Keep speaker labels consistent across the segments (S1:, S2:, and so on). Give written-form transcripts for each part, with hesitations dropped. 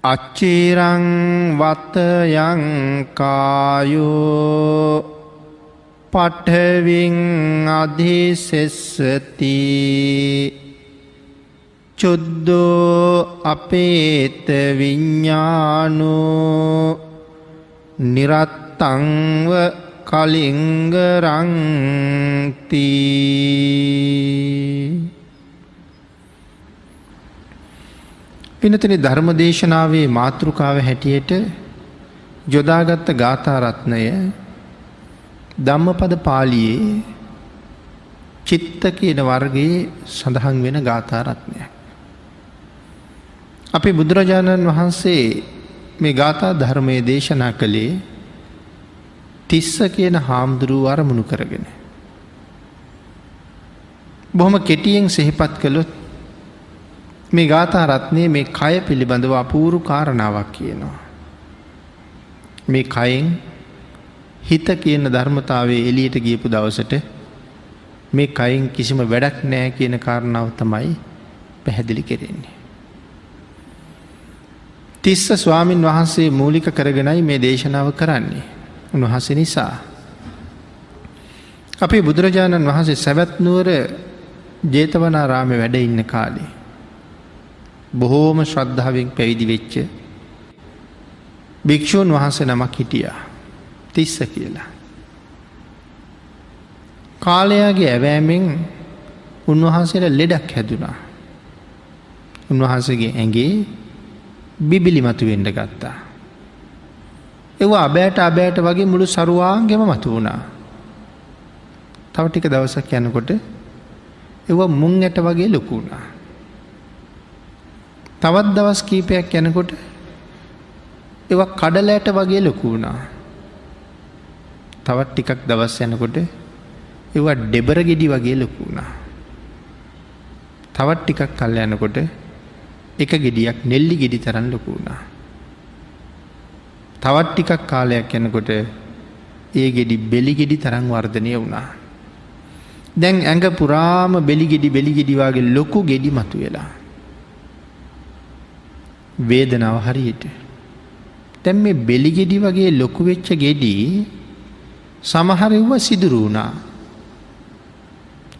S1: අච්චිරං වතයං කායෝ පඨවින් අධිසෙස්සති චුද්ධෝ අපේත විඤ්ඤාණෝ නිරත්තංව කලිංගරංති. පිනතනි ධර්මදේශනාවේ මාතෘකාව හැටියට යොදාගත් ගාථා රත්නය ධම්මපද පාළියේ චිත්ත කියන වර්ගයේ සඳහන් වෙන ගාථා රත්නයක්. අපි බුදුරජාණන් වහන්සේ මේ ගාථා ධර්මයේ දේශනා කළේ තිස්ස කියන හාමුදුරුව අරමුණු කරගෙන. බොහොම කෙටියෙන් සිහිපත් කළොත් මේ ගාථා රත්නයේ මේ කය පිළිබඳව අපූරු කාරණාවක් කියනවා. මේ කයෙන් හිත කියන ධර්මතාවයේ එළියට ගියපු දවසට මේ කයින් කිසිම වැඩක් නැහැ කියන කාරණාව තමයි පැහැදිලි කෙරෙන්නේ. තිස්ස ස්වාමින් වහන්සේ මූලික කරගෙනයි මේ දේශනාව කරන්නේ. උන්වහන්සේ නිසා අපේ බුදුරජාණන් වහන්සේ සවැත් නුවර ජේතවනාරාමේ වැඩ ඉන්න කාලේ බොහෝම ශ්‍රද්ධාවෙන් පැවිදි වෙච්ච භික්ෂූන් වහන්සේ නමක් හිටියා. තිස්ස කියලා. කාලයාගේ ඇවෑමෙන් උන්වහන්සේට ලෙඩක් හැදුනා. උන්වහන්සේගේ ඇඟේ බිබිලි මතු වෙන්න ගත්තා. ඒවා අබෑට වගේ මුළු සරුවාංගෙම මතු වුණා. තව ටික දවසක් යනකොට ඒවා මුං ඇට වගේ ලොකු වුණා. තවත් දවස් කීපයක් යනකොට ඒවා කඩල ඇට වගේ ලොකු වුණා. තවත් ටිකක් දවස් යනකොට ඒවා ඩෙබර ගෙඩි වගේ ලොකු වුණා. තවත් ටිකක් කල් යනකොට එක ගෙඩියක් නෙල්ලි ගෙඩි තරම් ලොකු වුණා. තවත් ටිකක් කාලයක් යනකොට ඒ ගෙඩි බෙලි ගෙඩි තරම් වර්ධනය වුණා. දැන් ඇඟ පුරාම බෙලි ගෙඩි වගේ ලොකු ගෙඩි මතුවෙලා. වේදනාව හරියට. දැන් මේ බෙලි ගෙඩි වගේ ලොකු වෙච්ච ගෙඩි සමහර ඒවා සිදුරු වුණා.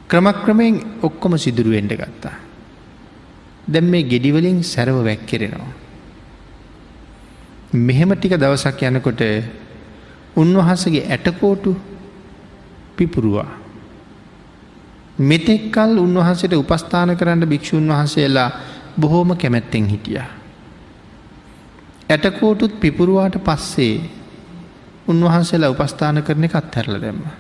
S1: ක්‍රමක්‍රමයෙන් ඔක්කොම සිදුරු වෙන්න ගත්තා. දැන් මේ ගෙඩි වලින් සැරව වැක්කිරෙනවා. මෙහෙම ටික දවසක් යනකොට උන්වහන්සේගේ ඇටකොටු පිපුරුවා. මෙතෙක් කල උන්වහන්සේට උපස්ථාන කරන්න භික්ෂුන් වහන්සේලා බොහෝම කැමැත්තෙන් හිටියා. ඇටකොටුත් පිපුරුවාට පස්සේ උන්වහන්සේලා උපස්ථාන කරන එක අත්හැරලා දැම්මා.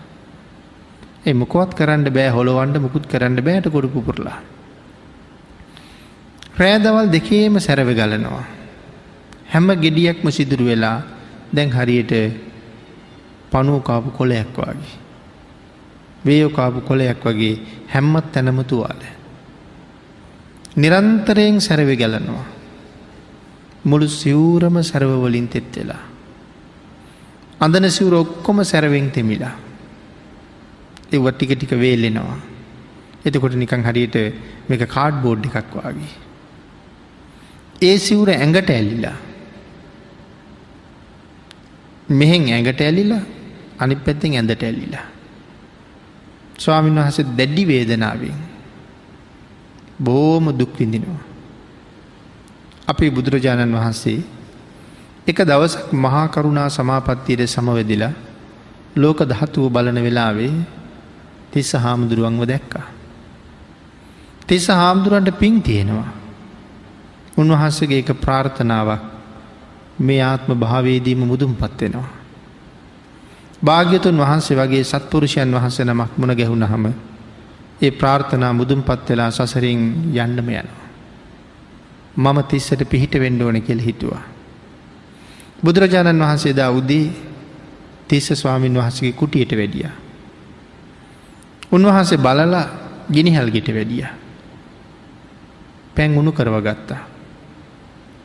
S1: ඒ මොකවත් කරන්න බෑ, හොලවන්න මුකුත් කරන්න බෑ ඇටකොටු පුපුරලා. රෑ දවල් දෙකේම සැරව ගලනවා. හැම ගෙඩියක්ම සිදුරු වෙලා දැන් හරියට පණුව කාපු කොළයක් වගේ. වේයෝ කාපු කොළයක් වගේ හැම තැනම තුවාල. නිරන්තරයෙන් සැරව ගලනවා. මුළු සිවුරම සැරව වලින් තෙත් වෙලා. අඳන සිවුර ඔක්කොම සැරවෙන් තෙමිලා. ඒව ටික ටික වේලෙනවා. එතකොට නිකන් හරියට මේක කාඩ්බෝඩ් එකක් වගේ. ඒ සිවුර ඇඟට ඇලිලා. මෙහෙන් ඇඟට ඇලිලා අනිත් පැත්තෙන් ඇඳට ඇලිලා. ස්වාමීන් වහන්සේ දැඩි වේදනාවෙන් බොහොම දුක් විඳිනවා. අපේ බුදුරජාණන් වහන්සේ එක දවසක් මහා කරුණා සමාපත්තියට සමවැදිලා ලෝක ධාතුව බලන වෙලාවේ තිස්ස හාමුදුරුවන්ව දැක්කා. තිස්ස හාමුදුරුවන්ට පිං තියෙනවා. උන්වහන්සේගේ එක ප්‍රාර්ථනාවක් මේ ආත්ම භාවයේදීම මුදුන්පත් වෙනවා. භාග්‍යතුන් වහන්සේ වගේ සත්පුරුෂයන් වහන්සේ නමක් මුණ ගැහුණහම ඒ ප්‍රාර්ථනා මුදුන්පත් වෙලා සසරින් යන්නම යනවා. මම තිස්සට පිහිට වෙන්න ඕනේ කියලා හිතුවා. බුදුරජාණන් වහන්සේ දා උදේ තිස්ස ස්වාමීන් වහන්සේගේ කුටියට වැඩියා. උන්වහන්සේ බලලා ගිනිහල් ගෙට වැඩියා. පැන් උණු කරව ගත්තා.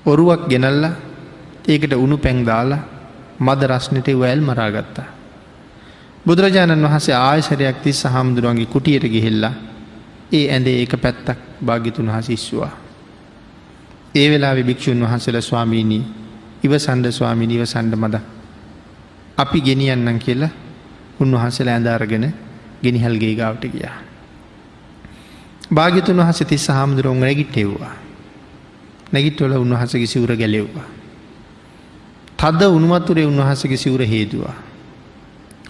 S1: ඔරුවක් ගෙනල්ලා ඒකට උණු පැන් දාලා මද රස්නෙට වැල් මරා ගත්තා. බුදුරජාණන් වහන්සේ ආයසරයක් තිස්ස හාමුදුරුවන්ගේ කුටියට ගිහිල්ලා ඒ ඇඳේ එක පැත්තක් භාග්‍යතුන් වහන්සේ ඉස්සුවා. ඒ වෙලාවේ භික්ෂුන් වහන්සේලා ස්වාමීනි ඉවසන්ඩ ස්වාමීනි ඉවසන්ඩ මද අපි ගෙනියන්නම් කියලා උන්වහන්සේලා ඇඳ අරගෙන ගෙනිහල්ගේ ගාවට ගියා. භාග්‍යතුන් වහන්සේ තිස්ස හාමුදුරුවෝ නැගිට්ටෙව්වා. නැගිට්ටවල උන්වහන්සේගේ සිවුර ගැලෙව්වා. තද උණු වතුරේ උන්වහන්සේගේ සිවුර හේදුවා.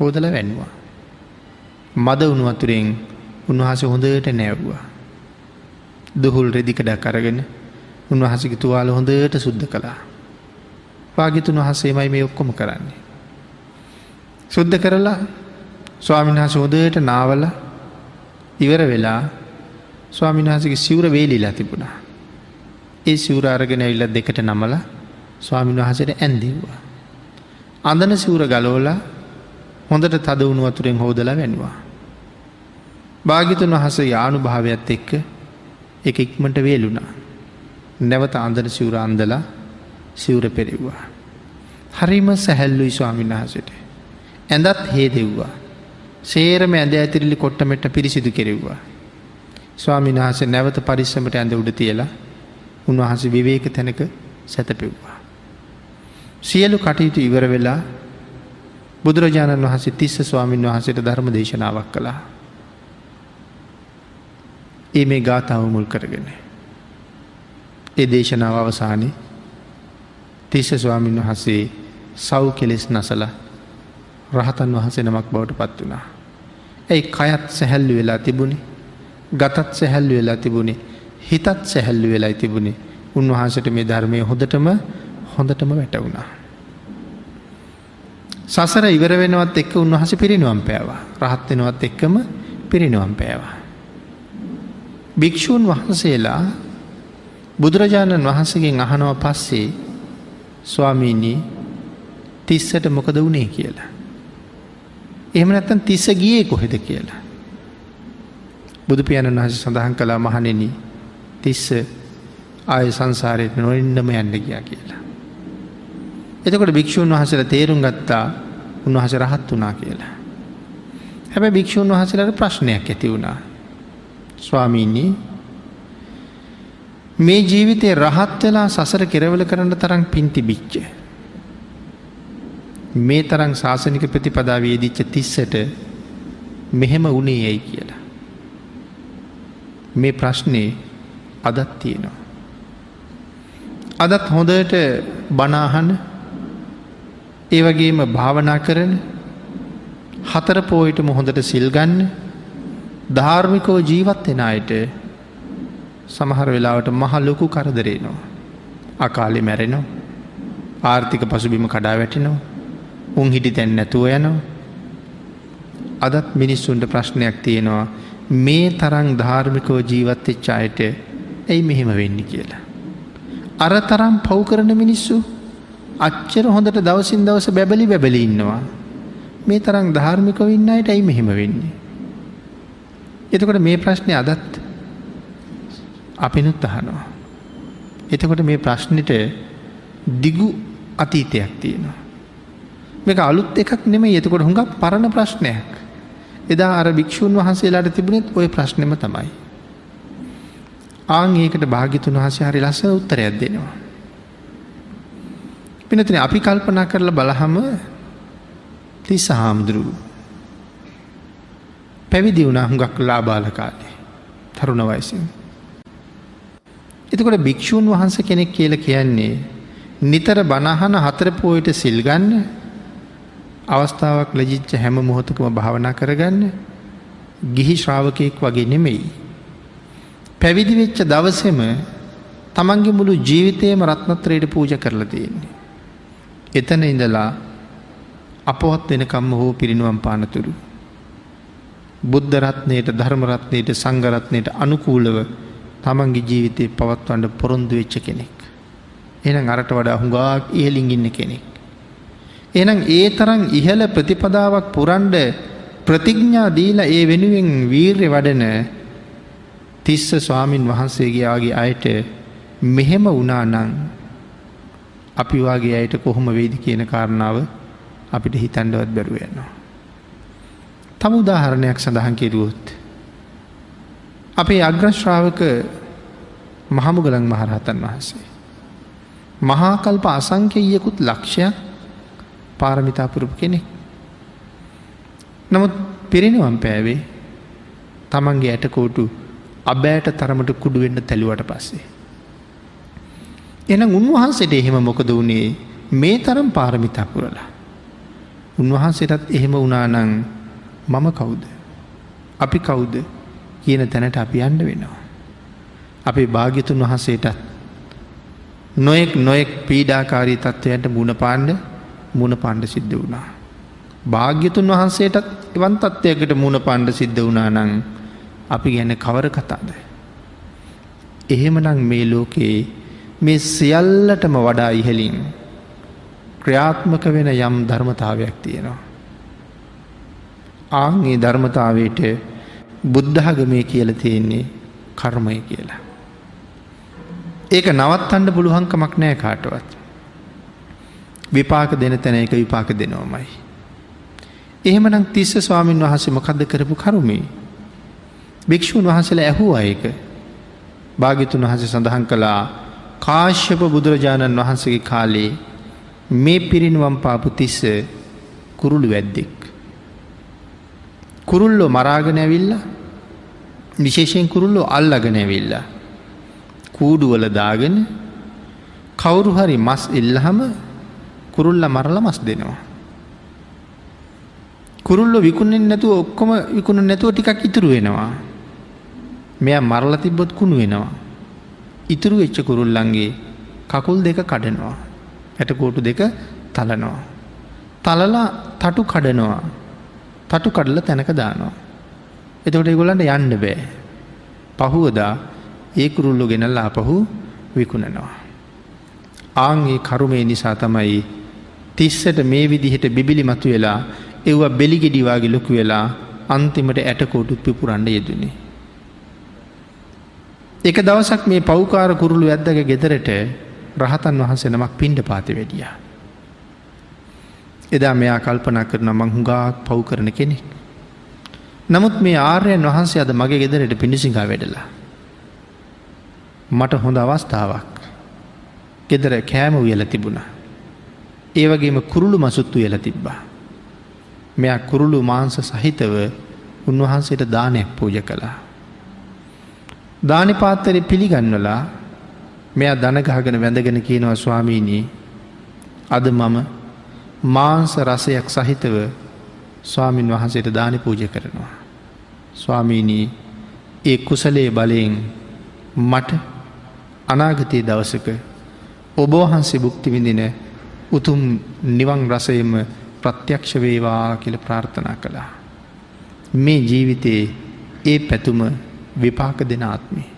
S1: හොදලා වැන්නුවා. මද උණු වතුරෙන් උන්වහන්සේ හොඳට නැව්වා. දුහුල් රෙදි කඩක් අරගෙන උන්වහන්සේගේ තුවාල හොඳට සුද්ධ කළා. භාග්‍යතුන් වහන්සේමයි මේ ඔක්කොම කරන්නේ. සුද්ධ කරලා ස්වාමීන් වහන්සේ හොඳට නාවලා ඉවර වෙලා ස්වාමීන් වහන්සේගේ සිවුර වේලිලා තිබුණා. ඒ සිවුර අරගෙන ඇවිල්ලා දෙකට නමලා ස්වාමීන් වහන්සේට ඇන්දෙව්වා. අඳන සිවුර ගලවලා හොඳට තද වුණු වතුරෙන් හොදලා වැන්නුවා. භාග්‍යතුන් වහන්සේ ආනුභාවයත් එක්ක ඒක ඉක්මනට වේලුණා. නැවත අඳන සිවුර අඳලා සිවුර පෙරෙව්වා. හරිම සැහැල්ලුයි ස්වාමීන් වහන්සේට. ඇඳත් හේදෙව්වා. සේරම ඇඳ ඇතිරිලි කොට්ටමෙට්ට පිරිසිදු කෙරෙව්වා. ස්වාමීන් වහන්සේ නැවත පරිස්සමට ඇඳ උඩ තියලා උන්වහන්සේ විවේක තැනක සැතපෙව්වා. සියලු කටයුතු ඉවර වෙලා බුදුරජාණන් වහන්සේ තිස්ස ස්වාමීන් වහන්සේට ධර්ම දේශනාවක් කළා. ඒ මේ ගාථාව මුල් කරගෙන. ඒ දේශනාව අවසානයේ තිස්ස ස්වාමීන් වහන්සේ සව් කෙලෙස් නසලා රහතන් වහන්සේ නමක් බවට පත් වුණා. ඒ කයත් සැහැල්ලු වෙලා තිබුණේ, ගතත් සැහැල්ලු වෙලා තිබුණේ, හිතත් සැහැල්ලු වෙලා තිබුණේ. උන්වහන්සේට මේ ධර්මයේ හොඳටම වැටුණා. සසර ඉවර වෙනවත් එක්ක උන්වහන්සේ පිරිනිවන් පෑවා. රහත් වෙනවත් එක්කම පිරිනිවන් පෑවා. භික්ෂූන් වහන්සේලා බුදුරජාණන් වහන්සේගෙන් අහනවා පස්සේ ස්වාමීනි තිස්සට මොකද වුණේ කියලා. එහෙම නැත්නම් තිස්ස ගියේ කොහෙද කියලා. බුදු පියාණන් වහන්සේ සඳහන් කළා මහණෙනි තිස්ස ආය සංසාරයට නොඑන්නම යන්න ගියා කියලා. එතකොට භික්ෂූන් වහන්සේලා තේරුම් ගත්තා උන්වහන්සේ රහත් වුණා කියලා. හැබැයි භික්ෂූන් වහන්සේලාට ප්‍රශ්නයක් ඇති වුණා. ස්වාමීනි මේ ජීවිතේ රහත් වෙලා සසර කෙරවල කරන්න තරම් පින් තිබිච්ච මේ තරම් ශාසනික ප්‍රතිපදාවේ යෙදිච්ච තිස්සට මෙහෙම වුණේ ඇයි කියලා. මේ ප්‍රශ්නේ අදත් තියෙනවා. අදත් හොඳට බණ අහන ඒ වගේම භාවනා කරන හතර පොයටම හොඳට සිල් ගන්න ධාර්මිකව ජීවත් වෙන අයට සමහර වෙලාවට මහ ලොකු කරදර එනවා. අකාලේ මැරෙනවා. ආර්ථික පසුබිම කඩා වැටෙනවා. උන් හිටි තැන් නැතුව යනවා. අදත් මිනිස්සුන්ට ප්‍රශ්නයක් තියෙනවා මේ තරම් ධාර්මිකව ජීවත් වෙච්ච අයට ඇයි මෙහෙම වෙන්නේ කියලා. අර තරම් පව් කරන මිනිස්සු අච්චර හොඳට දවසින් දවස බැබලි ඉන්නවා. මේ තරම් ධාර්මිකව ඉන්න අයට ඇයි මෙහෙම වෙන්නේ? එතකොට මේ ප්‍රශ්නේ අදත් අපිනුත් අහනවා. එතකොට මේ ප්‍රශ්නෙට දිගු අතීතයක් තියෙනවා. මේක අලුත් එකක් නෙමෙයි. එතකොට හුඟක් පරණ ප්‍රශ්නයක්. එදා අර භික්ෂුන් වහන්සේලාට තිබුණෙත් ওই ප්‍රශ්නෙම තමයි. ආන් ඒකට භාග්‍යතුන් වහන්සේ හරි ලස්සන උත්තරයක් දෙනවා. පින්නතුනි අපි කල්පනා කරලා බලහම තිස්ස හාමුදුරුවෝ පැවිදි වුණා හුඟක් ලාබාල කාලේ තරුණ වයසින්. එතකොට භික්ෂුන් වහන්සේ කෙනෙක් කියලා කියන්නේ නිතර බණ අහන හතර පොයට සිල් ගන්න, අවස්ථාවක් ලැබිච්ච හැම මොහොතකම භාවනා කරගන්න ගිහි ශ්‍රාවකයෙක් වගේ නෙමෙයි. පැවිදි වෙච්ච දවසේම තමන්ගේ මුළු ජීවිතේම රත්නත්‍රයට පූජා කරලා තියෙන්නේ. එතන ඉඳලා අපවත් වෙනකම්ම හෝ පිරිනුවම් පානතුරු බුද්ධ රත්නයට, ධර්ම රත්නයට, සංඝ රත්නයට අනුකූලව තමන්ගේ ජීවිතේ පවත්වන්න පොරොන්දු වෙච්ච කෙනෙක්. එහෙනම් අරට වඩා හුඟක් ඉහළින් ඉන්න කෙනෙක්. එහෙනම් ඒ තරම් ඉහළ ප්‍රතිපදාවක් පුරන්න ප්‍රතිඥා දීලා ඒ වෙනුවෙන් වීරිය වඩන තිස්ස ස්වාමින් වහන්සේගේ ආගේ අයට මෙහෙම වුණා නම් අපි වාගේ අයට කොහොම වෙයිද කියන කාරණාව අපිට හිතන්නවත් බැරුව යනවා. තව උදාහරණයක් සඳහන් කෙරුවොත් අපේ අග්‍ර ශ්‍රාවක මහමුගලන් මහරහතන් වහන්සේ මහාකල්ප අසංඛ්‍යයකුත් ලක්ෂයක් පාරමිතා පුරපු කෙනෙක්. නමුත් පිරිනිවන් පෑවේ තමන්ගේ ඇටකෝටු අබෑට තරමට කුඩු වෙන්න තැළුවට පස්සේ. එහෙනම් උන්වහන්සේට එහෙම මොකද වුණේ? මේ තරම් පාරමිතා පුරලා. උන්වහන්සේටත් එහෙම වුණා නම් මම කවුද? අපි කවුද කියන තැනට අපි යන්න වෙනවා. අපේ භාග්‍යතුන් වහන්සේටත් නොයෙක් පීඩාකාරී තත්ත්වයන්ට මුණ පාණ්ඩ සිද්ධ වුණා. භාග්‍යතුන් වහන්සේටත් එවන් තත්ත්වයකට මුණ පාණ්ඩ සිද්ධ වුණා නම් අපි ගැන කවර කතාද? එහෙමනම් මේ ලෝකේ මේ සියල්ලටම වඩා ඉහළින් ක්‍රියාත්මක වෙන යම් ධර්මතාවයක් තියෙනවා. ආන්ගේ ධර්මතාවයට බුද්ධාගමේ කියලා තියෙන්නේ කර්මය කියලා. ඒක නවත්තන්න පුළුවන්කමක් නෑ කාටවත්. විපාක දෙන තැන ඒක විපාක දෙනවමයි. එහෙමනම් තිස්ස ස්වාමීන් වහන්සේ මොකද්ද කරපු කර්මය? භික්ෂුන් වහන්සේලා ඇහුවා ඒක. භාග්‍යතුන් වහන්සේ සඳහන් කළා කාශ්‍යප බුදුරජාණන් වහන්සේගේ කාලේ මේ පිරිනිවන් පාපු තිස්ස කුරුළු වැද්දෙක්. කුරුල්ලෝ මරාගෙන ඇවිල්ලා විශේෂයෙන් කුරුල්ලෝ අල්ලගෙන ඇවිල්ලා කූඩුවල දාගෙන කවුරු හරි මස් ඉල්ලහම කුරුල්ලා මරලා මස් දෙනවා. කුරුල්ලෝ විකුණන්නේ නැතුව ඔක්කොම විකුණන්නේ නැතුව ටිකක් ඉතුරු වෙනවා. මෙයා මරලා තිබ්බොත් කුණු වෙනවා. ඉතුරු වෙච්ච කුරුල්ලන්ගේ කකුල් දෙක කඩනවා. ඇටකෝටු දෙක තලනවා. තලලා තටු කඩනවා. තටු කඩලා තැනක දානවා. එතකොට ඒගොල්ලන්ට යන්න බෑ. පහුවදා ඒ කුරුල්ලෝ ගෙනල්ලා ආපහු විකුණනවා. ආන් ඒ කර්මය නිසා තමයි තිස්සට මේ විදිහට බිබිලි මතුවෙලා ඒව බෙලි ගෙඩි වාගේ ලොකු වෙලා අන්තිමට ඇටකෝටුත් පිපුරන්න යෙදුනේ. එක දවසක් මේ පව්කාර කුරුළු වැද්දාගේ ගෙදරට රහතන් වහන්සේ නමක් පිණ්ඩපාතේ වැඩියා. එදා මෙයා කල්පනා කරනවා මං හුඟක් පව් කරන කෙනෙක්. නමුත් මේ ආර්යයන් වහන්සේ අද මගේ ගෙදරට පිණිසිඟා වැඩලා. මට හොඳ අවස්ථාවක්. ගෙදර කෑම උයලා තිබුණා. ඒ වගේම කුරුළු මසුත් උයලා තිබ්බා. මෙයා කුරුළු මාංශ සහිතව උන්වහන්සේට දානයක් පූජා කළා. දානි පාත්‍රය පිළිගන්නලා මෙයා දන ගහගෙන වැඳගෙන කියනවා ස්වාමීනි අද මම මාංශ රසයක් සහිතව ස්වාමින් වහන්සේට දානි පූජා කරනවා. ස්වාමීනි ඒ කුසලයේ බලයෙන් මට අනාගතයේ දවසක ඔබ වහන්සේ භුක්ති විඳින උතුම් නිවන් රසයෙන්ම ප්‍රත්‍යක්ෂ වේවා කියලා ප්‍රාර්ථනා කළා. මේ ජීවිතේ ඒ පැතුම විපාක දෙන ආත්මේ.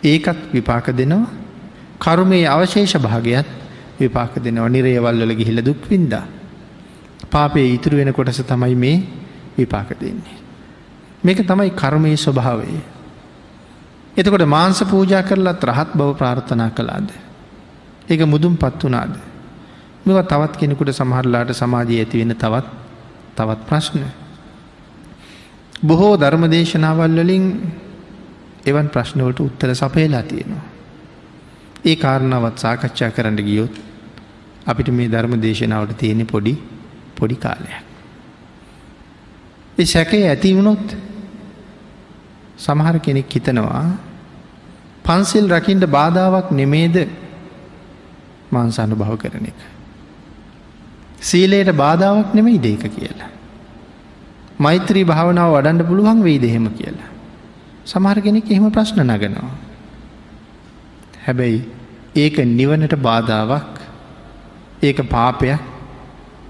S1: ඒකත් විපාක දෙනවා. කර්මයේ අවශේෂ භාගයත් විපාක දෙනවා. නිරේවල් වල ගිහිල්ලා දුක් විඳා. පාපයේ ඉතුරු වෙන කොටස තමයි මේ විපාක දෙන්නේ. මේක තමයි කර්මයේ ස්වභාවය. එතකොට මාංශ පූජා කරලත් රහත් බව ප්‍රාර්ථනා කළාද? ඒක මුදුන්පත් වුණාද? මේවා තවත් කෙනෙකුට සමහරලාට සමාජයේ ඇති වෙන තවත් ප්‍රශ්න. බොහෝ ධර්මදේශනාවල් වලින් එවන් ප්‍රශ්න වලට උත්තර සපයලා තියෙනවා. ඒ කාරණාවත් සාකච්ඡා කරන්න ගියොත් අපිට මේ ධර්මදේශනාවට තියෙන පොඩි කාලයක්. ඒ සැකේ ඇති වුණොත් සමහර කෙනෙක් හිතනවා පන්සිල් රකින්න බාධාවක් නෙමේද මාංශ අනුභව කරන එක. සීලයට බාධාවක් නෙමෙයිද ඒක කියලා. මෛත්‍රී භාවනාව වඩන්න පුළුවන් වෙයිද එහෙම කියලා. සමහර කෙනෙක් එහෙම ප්‍රශ්න නගනවා. හැබැයි ඒක නිවනට බාධාවක්, ඒක පාපයක්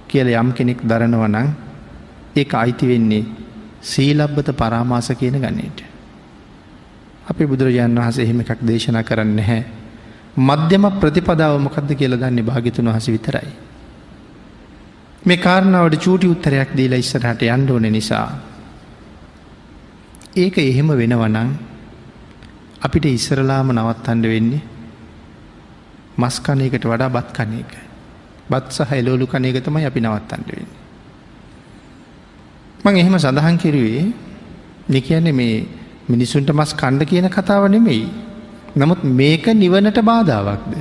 S1: කියලා යම් කෙනෙක් දරනවා නම් ඒක අයිති වෙන්නේ සීලබ්බත පරාමාස කියන ගණයට. අපේ බුදුරජාණන් වහන්සේ එහෙම එකක් දේශනා කරන්නේ නැහැ. මධ්‍යම ප්‍රතිපදාව මොකක්ද කියලා දන්නේ භාග්‍යතුන් වහන්සේ විතරයි. මේ කාරණාවට චූටි උත්තරයක් දීලා ඉස්සරහට යන්න ඕන නිසා ඒක එහෙම වෙනවා නම් අපිට ඉස්සරලාම නවත්තන්න වෙන්නේ මස් කන එකට වඩා බත් කන එක. බත් සහ එළවලු කන එක තමයි අපි නවත්තන්න වෙන්නේ. මම එහෙම සඳහන් කරුවේ මේ කියන්නේ මේ මිනිසුන්ට මස් කන්න කියන කතාව නෙමෙයි. නමුත් මේක නිවනට බාධාවක්ද?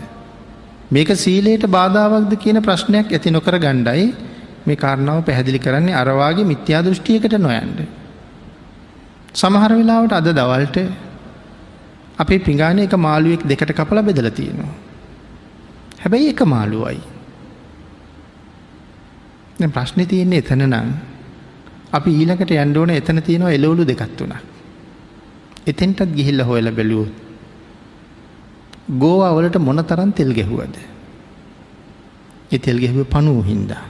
S1: මේක සීලයට බාධාවක්ද කියන ප්‍රශ්නයක් ඇති නොකර ගණ්ඩයි මේ කාරණාව පැහැදිලි කරන්නේ අරවාගේ මිත්‍යා දෘෂ්ටියකට නොයන්ඩ. සමහර වෙලාවට අද දවල්ට අපේ පිඟාන එක මාළුවෙක් දෙකට කපලා බෙදලා තියෙනවා. හැබැයි එක මාළුවයි. දැන් ප්‍රශ්නේ තියෙන්නේ එතන නම් අපි ඊළඟට යන්න ඕන එතන තියෙනවා එළවලු දෙකක් තුනක්. එතෙන්ටත් ගිහිල්ලා හොයලා බැලුවොත් ගෝවා වලට මොන තරම් තෙල් ගැහුවද? ඒ තෙල් ගැහුවේ පණුව හින්දා.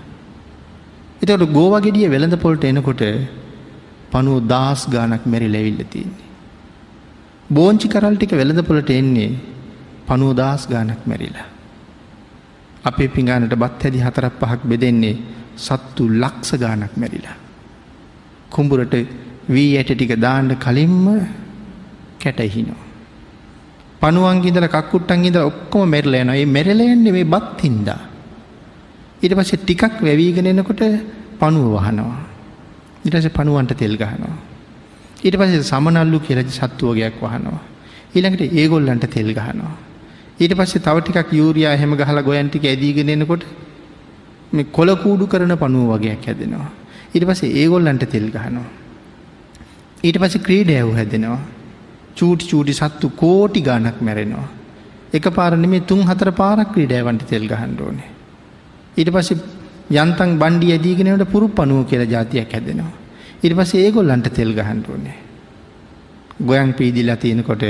S1: ඒතකොට ගෝවා ගෙඩිය වෙළඳ පොළට එනකොට පණුව 10 ගාණක් මැරිලා ඇවිල්ලා තියෙන්නේ. බෝංචි කරල් ටික වෙළඳ පොළට එන්නේ පණුව 10 ගාණක් මැරිලා. අපේ පිඟානට බත් හැදි 4-5ක් බෙදෙන්නේ සත්තු ලක්ෂ ගාණක් මැරිලා. කුඹුරට වී ඇට ටික දාන්න කලින්ම කැටහිනවා. පණුවන්ගේ ඉඳලා කක්කුට්ටන්ගේ ඉඳලා ඔක්කොම මැරිලා යනවා. මේ මැරිලා යන්නේ මේ බත් හින්දා. ඊට පස්සේ ටිකක් වැවිගෙන එනකොට පණුව වහනවා. ඊට පස්සේ පණුවන්ට තෙල් ගහනවා. ඊට පස්සේ සමනල්ලු කියලා සත්තු වර්ගයක් වහනවා. ඊළඟට ඒගොල්ලන්ට තෙල් ගහනවා. ඊට පස්සේ තව ටිකක් යූරියා එහෙම ගහලා ගොයන් ටික ඇදීගෙන එනකොට මේ කොළ කූඩු කරන පණුව වර්ගයක් හැදෙනවා. ඊට පස්සේ ඒගොල්ලන්ට තෙල් ගහනවා. ඊට පස්සේ ක්‍රීඩෑවු හැදෙනවා. චූටි සත්තු කෝටි ගාණක් මැරෙනවා. එකපාර නෙමෙයි 3-4 පාරක් ක්‍රීඩෑවන්ට තෙල් ගහන්න ඕනේ. ඊට පස්සේ යන්තම් බණ්ඩි ඇදීගෙන යනකොට පුරුපණුව කියලා જાතියක් හැදෙනවා. ඊට පස්සේ ඒගොල්ලන්ට තෙල් ගහන්න ඕනේ. ගොයන් පීදිලා තිනකොට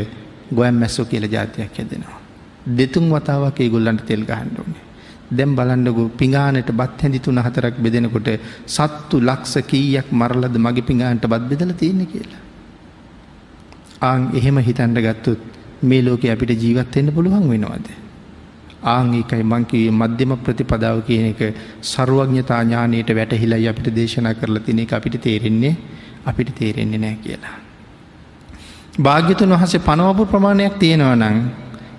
S1: ගොයන් මැස්සෝ කියලා જાතියක් හැදෙනවා. දෙතුන් වතාවක් ඒගොල්ලන්ට තෙල් ගහන්න ඕනේ. දැන් බලන්නකෝ පිඟානට බත් හැඳි 3-4ක් බෙදෙනකොට සත්තු ලක්ෂ කීයක් මරලද මගේ පිඟානට බත් බෙදලා තියෙන්නේ කියලා. ආන් එහෙම හිතන්න ගත්තොත් මේ ලෝකේ අපිට ජීවත් වෙන්න පුළුවන් වෙනවද? ආන් ඒකයි මං කිව්වේ මධ්‍යම ප්‍රතිපදාව කියන එක ਸਰවඥතා ඥානයට වැටහිලායි අපිට දේශනා කරලා තියෙන එක අපිට තේරෙන්නේ නැහැ කියලා. භාග්‍යතුන් වහන්සේ පනවපු ප්‍රමාණයක් තියෙනවා නම්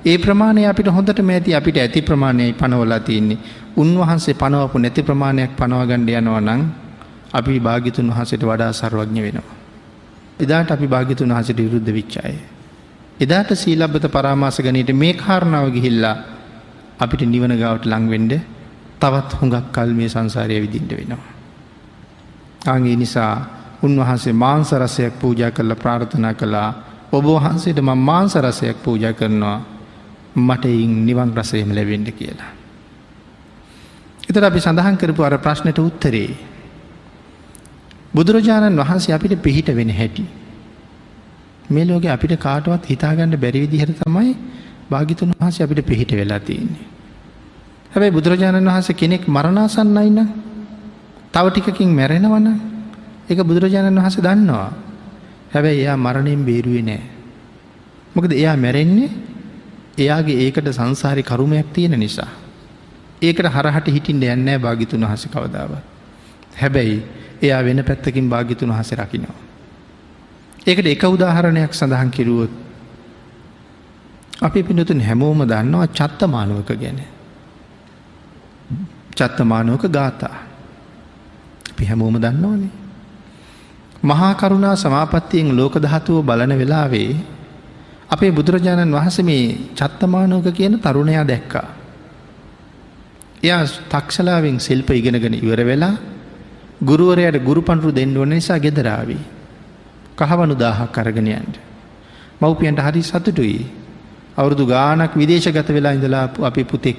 S1: ඒ ප්‍රමාණය අපිට හොඳටම ඇති. අපිට ඇති ප්‍රමාණයයි පනවලා තියෙන්නේ. උන්වහන්සේ පනවපු නැති ප්‍රමාණයක් පනව ගන්න යනවා නම් අපි භාග්‍යතුන් වහන්සේට වඩා ਸਰවඥ වෙනවා. එදාට අපි භාග්‍යතුන් වහන්සේට විරුද්ධ වෙච්ච අය. එදාට සීලබ්බත පරාමාස ගණිතේ මේ කාරණාව ගිහිල්ලා අපිට නිවන ගාවට ලං වෙන්න තවත් හුඟක් කල් මේ සංසාරයේ විඳින්න වෙනවා. ආන්ගේ නිසා උන්වහන්සේ මාංශ රසයක් පූජා කරලා ප්‍රාර්ථනා කළා. ඔබ වහන්සේට මම මාංශ රසයක් පූජා කරනවා. මට නිවන් රසයම ලැබෙන්න කියලා. ඒතර අපි සඳහන් කරපු අර ප්‍රශ්නෙට උත්තරේ බුදුරජාණන් වහන්සේ අපිට පිහිට වෙන හැටි. මේ ලෝකේ අපිට කාටවත් හිතාගන්න බැරි විදිහට තමයි භාග්‍යතුන් වහන්සේ අපිට පිහිට වෙලා තියෙන්නේ. හැබැයි බුදුරජාණන් වහන්සේ කෙනෙක් මරණාසන්නයි නම් තව ටිකකින් මැරෙනවා නම් ඒක බුදුරජාණන් වහන්සේ දන්නවා. හැබැයි එයා මරණයෙන් බේරුවේ නැහැ. මොකද එයා මැරෙන්නේ එයාගේ ඒකට සංසාරේ කර්මයක් තියෙන නිසා. ඒකට හරහට හිටින්න යන්නේ නැහැ භාග්‍යතුන් වහන්සේ කවදාවත්. හැබැයි එයා වෙන පැත්තකින් භාග්‍යතුන් වහන්සේ රකින්නවා. ඒකට එක උදාහරණයක් සඳහන් කෙරුවොත් අපි පින්නතුන් හැමෝම දන්නවා චත්තමානවක ගැන. චත්තමානවක ගාථා. අපි හැමෝම දන්නවනේ. මහා කරුණා සමාපත්තියෙන් ලෝක ධාතුව බලන වෙලාවේ අපේ බුදුරජාණන් වහන්සේ මේ චත්තමානවක කියන තරුණයා දැක්කා. එයා තක්ෂලාවෙන් ශිල්ප ඉගෙනගෙන ඉවර වෙලා ගුරුවරයාට ගුරු පඬුරු දෙන්න ඕන නිසා ගෙදර ආවි. කහවණු 1000ක් අරගෙන යන්න. මව්පියන්ට හරි සතුටුයි. අවුරුදු ගාණක් විදේශගත වෙලා ඉඳලා අපි පුතෙක්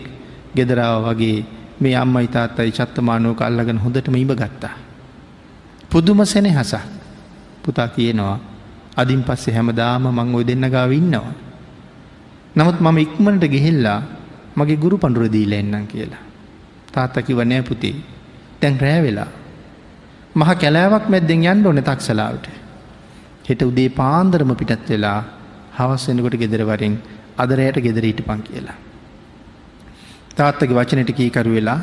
S1: ගෙදර වගේ මේ අම්මයි තාත්තයි චත්තමානවක අල්ලගෙන හොඳටම ඉඹ ගත්තා. පුදුම සෙනෙහසක්. පුතා කියනවා අදින් පස්සේ හැමදාම මං ওই දෙන්න ගාව ඉන්නවා. නමුත් මම ඉක්මනට ගිහිල්ලා මගේ ගුරු පඬුර දීලා එන්නම් කියලා. තාත්තා කිව්වා නෑ පුතේ. දැන් රැ වෙලා. මහ කැලෑවක් මැද්දෙන් යන්න ඕනේ තක්සලාවට. හෙට උදේ පාන්දරම පිටත් වෙලා හවස් වෙනකොට ගෙදර වරින් අද රැයට ගෙදර හිටපන් කියලා. තාත්තගේ වචනෙට කීකරු වෙලා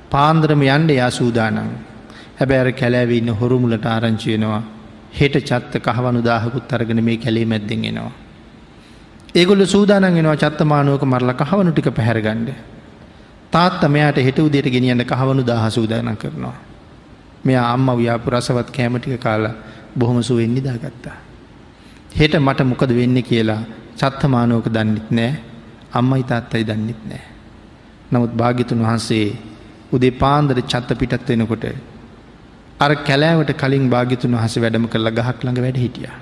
S1: පාන්දරම යන්න යා සූදානම්. හැබැයි අර කැලෑවේ ඉන්න හොරු මුලට ආරංචි වෙනවා. හෙට චත්ත කහවණු 1000කුත් අරගෙන මේ කැලේ මැද්දෙන් එනවා. ඒගොල්ලෝ සූදානම් වෙනවා චත්තමානවක මරලා කහවණු ටික පැහැර ගන්න. තාත්තා මෙයාට හෙට උදේට ගෙනියන්න කහවණු 1000 සූදානම් කරනවා. මෙයා අම්මා ව්‍යාපු රසවත් කෑම ටික කාලා බොහොම සුවෙන් නිදාගත්තා. හෙට මට මොකද වෙන්නේ කියලා චත්තමානවක දන්නෙත් නෑ. අම්මයි තාත්තයි දන්නෙත් නෑ. නමුත් භාග්‍යතුන් වහන්සේ උදේ පාන්දර චත්ත පිටත් වෙනකොට අර කැලෑවට කලින් භාග්‍යතුන් වහන්සේ වැඩම කරලා ගහක් ළඟ වැඩ හිටියා.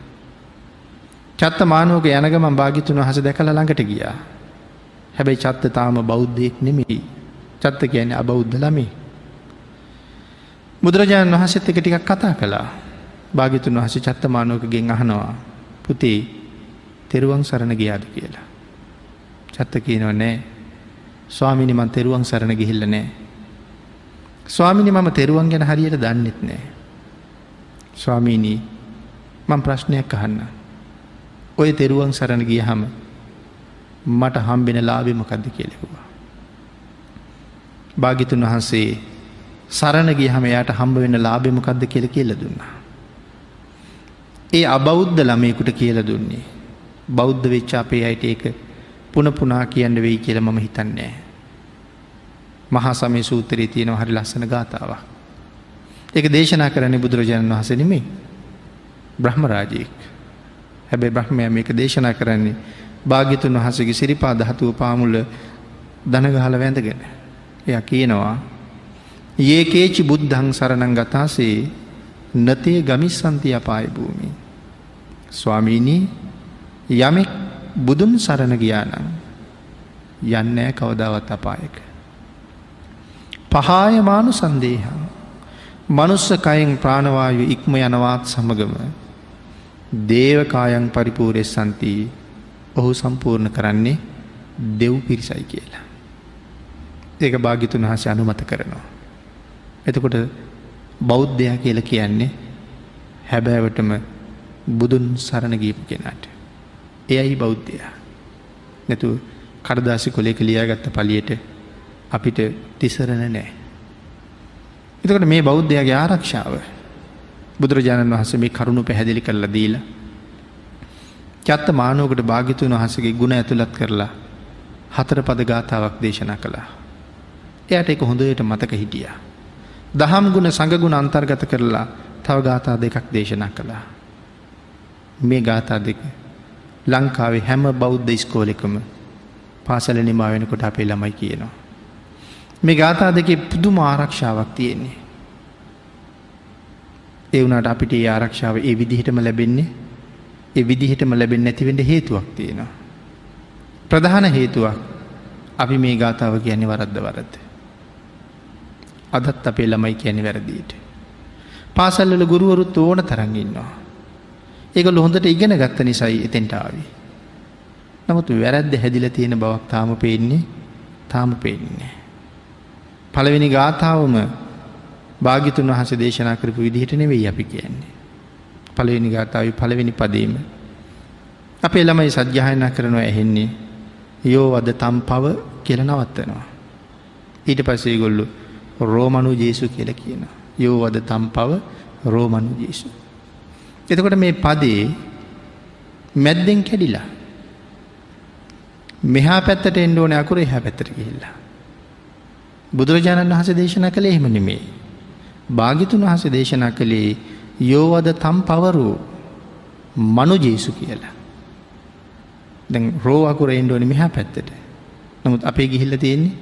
S1: චත්ත මානවක යන ගමන් භාග්‍යතුන් වහන්සේ දැකලා ළඟට ගියා. හැබැයි චත්ත තාම බෞද්ධයෙක් නෙමෙයි. චත්ත කියන්නේ අබෞද්ධ ළමයි. බුදුරජාණන් වහන්සේත් එක ටිකක් කතා කළා. භාග්‍යතුන් වහන්සේ චත්ත මානවකගෙන් අහනවා පුතේ තෙරුවන් සරණ ගියාද කියලා. චත්ත කියනවා නෑ. ස්වාමීනි මම තෙරුවන් සරණ ගිහිල්ලා නෑ. ස්වාමීනි මම තෙරුවන් ගැන හරියට දන්නෙත් නෑ. ස්වාමීනි මම ප්‍රශ්නයක් අහන්න. ඔය තෙරුවන් සරණ ගියහම මට හම්බෙන ලාභය මොකද්ද කියලා කිව්වා. භාග්‍යතුන් වහන්සේ සරණ ගියහම එයාට හම්බ වෙන ලාභය මොකද්ද කියලා දුන්නා. ඒ අබෞද්ධ ළමයෙකුට කියලා දුන්නේ. බෞද්ධ වෙච්ච අපේ අයට ඒක පුන පුනා කියන්න වෙයි කියලා මම හිතන්නේ නැහැ. මහා සමය සූත්‍රයේ තියෙන හරි ලස්සන ගාථාවක්. ඒක දේශනා කරන්නේ බුදුරජාණන් වහන්සේ නෙමෙයි. බ්‍රහ්ම රාජයෙක්. හැබැයි බ්‍රහ්මයා මේක දේශනා කරන්නේ භාග්‍යතුන් වහන්සේගේ සිරිපා ධාතුව පාමුල දන ගහලා වැඳගෙන. එයා කියනවා යේකේචි බුද්ධං සරණං ගතාසේ නතේ ගමිස්සන්ති අපාය භූමි. ස්වාමීනි යමෙක් බුදුන් සරණ ගියා නම් යන්නේ නැහැ කවදාවත් අපායක. පහාය මානු සන්දේහං මනුස්ස කයෙන් ප්‍රාණවායු ඉක්ම යනවාත් සමගම දේව කායං පරිපූර්ණෙස්සන්ති ඔහු සම්පූර්ණ කරන්නේ දෙව් පිරිසයි කියලා. ඒක භාග්‍යතුන් වහන්සේ අනුමත කරනවා. එතකොට බෞද්ධයා කියලා කියන්නේ හැබෑවටම බුදුන් සරණ ගියපු කෙනාට. එයයි බෞද්ධයා. නැතු කඩදාසි කොලයක ලියාගත්ත පළියට අපිට තිසරණ නැහැ. එතකොට මේ බෞද්ධයාගේ ආරක්ෂාව බුදුරජාණන් වහන්සේ මේ කරුණු පැහැදිලි කරලා දීලා චත්ත මානවකට භාග්‍යතුන් වහන්සේගේ ගුණ ඇතුළත් කරලා 4 පද ගාථාවක් දේශනා කළා. එයාට ඒක හොඳට මතක හිටියා. දහම් ගුණ සංඝ ගුණ අන්තර්ගත කරලා තව ගාථා 2ක් දේශනා කළා. මේ ගාථා 2 ලංකාවේ හැම බෞද්ධ ඉස්කෝලේකම පාසල නිමා වෙනකොට අපේ ළමයි කියනවා. මේ ගාථා 2 පුදුම ආරක්ෂාවක් තියෙන්නේ. ඒ වුණාට අපිට ඒ ආරක්ෂාව ඒ විදිහටම ලැබෙන්නේ නැති වෙන්න හේතුවක් තියෙනවා. ප්‍රධාන හේතුවක් අපි මේ ගාථාව කියන්නේ වරද්ද. අදත් අපේ ළමයි කියන්නේ වැරදියට. පාසල් වල ගුරුවරුත් ඕන තරම් ඉන්නවා. ඒගොල්ලෝ හොඳට ඉගෙන ගත්ත නිසායි එතෙන්ට ආවේ. නමුත් වැරද්ද හැදිලා තියෙන බවක් තාම පේන්නේ නැහැ. පළවෙනි ගාථාවම භාග්‍යතුන් වහන්සේ දේශනා කරපු විදිහට නෙවෙයි අපි කියන්නේ. පළවෙනි ගාථාවේ පළවෙනි පදේම අපේ ළමයි සජ්ජායනා කරනවා ඇහෙන්නේ යෝ වද තම්පව කියලා නවත්තනවා. ඊට පස්සේ ඒගොල්ලෝ රෝමනු ජේසු කියලා කියනවා. යෝ වද තම්පව රෝමනු ජේසු. එතකොට මේ පදේ මැද්දෙන් කැඩිලා මෙහා පැත්තට එන්න ඕනේ අකුර එහා පැත්තට ගිහිල්ලා. බුදුරජාණන් වහන්සේ දේශනා කළේ එහෙම නෙමෙයි. භාග්‍යතුන් වහන්සේ දේශනා කළේ යෝවද තම්පවරෝ මනු ජේසු කියලා. දැන් රෝ අකුර එන්න ඕනේ මෙහා පැත්තට. නමුත් අපේ ගිහිල්ලා තියෙන්නේ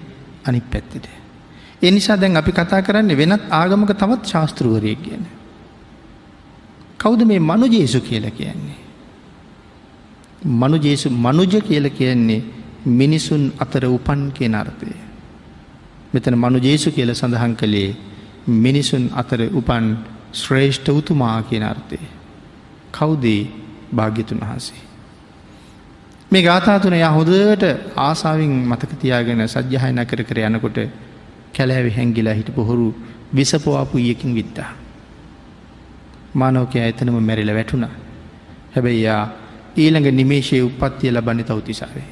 S1: අනිත් පැත්තට. ඒ නිසා දැන් අපි කතා කරන්නේ වෙනත් ආගමක තවත් ශාස්ත්‍රවරයෙක් ගැන. කවුද මේ මනු ජේසු කියලා කියන්නේ? මනුජ කියලා කියන්නේ මිනිසුන් අතර උපන් කියන අර්ථය. මෙතන මනුජේසු කියලා සඳහන් කළේ මිනිසුන් අතර උපන් ශ්‍රේෂ්ඨ උතුමා කියන අර්ථය. කවුද භාග්‍යතුන් වහන්සේ? මේ ගාථා තුන යා හොඳට ආසාවෙන් මතක තියාගෙන සජ්ජායනා කර යනකොට කැලෑවේ හැංගිලා හිටපු හොරු විසපොවාපු ඊයකින් විත්තා. මානවකයා එතනම මැරිලා වැටුණා. හැබැයි යා ඊළඟ නිමේෂයේ උප්පත්තිය ලබන්නේ තවතිසාවේ.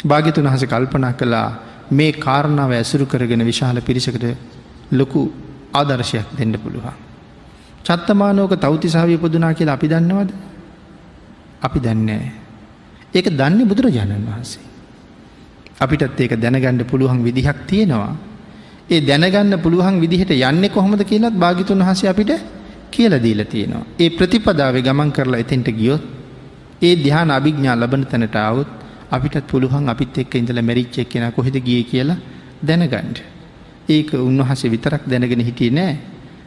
S1: භාග්‍යතුන් වහන්සේ කල්පනා කළා මේ කාරණාව ඇසුරු කරගෙන විශාල පිරිසකට ලොකු ආදර්ශයක් දෙන්න පුළුවන්. චත්තමානෝක තවතිසාවේ ඉපදුනා කියලා අපි දන්නවද? අපි දන්නේ නැහැ. ඒක දන්නේ බුදුරජාණන් වහන්සේ. අපිටත් ඒක දැනගන්න පුළුවන් විදිහක් තියෙනවා. ඒ දැනගන්න පුළුවන් විදිහට යන්නේ කොහොමද කියලාත් භාග්‍යතුන් වහන්සේ අපිට කියලා දීලා තියෙනවා. ඒ ප්‍රතිපදාවේ ගමන් කරලා එතෙන්ට ගියොත් ඒ ධ්‍යාන අභිඥා ලබන තැනට આવොත් අපිටත් පුළුවන් අපිත් එක්ක ඉඳලා මැරිච්ච එක්කෙනා කොහෙද ගියේ කියලා දැනගන්න. ඒක උන්වහන්සේ විතරක් දැනගෙන හිටියේ නෑ.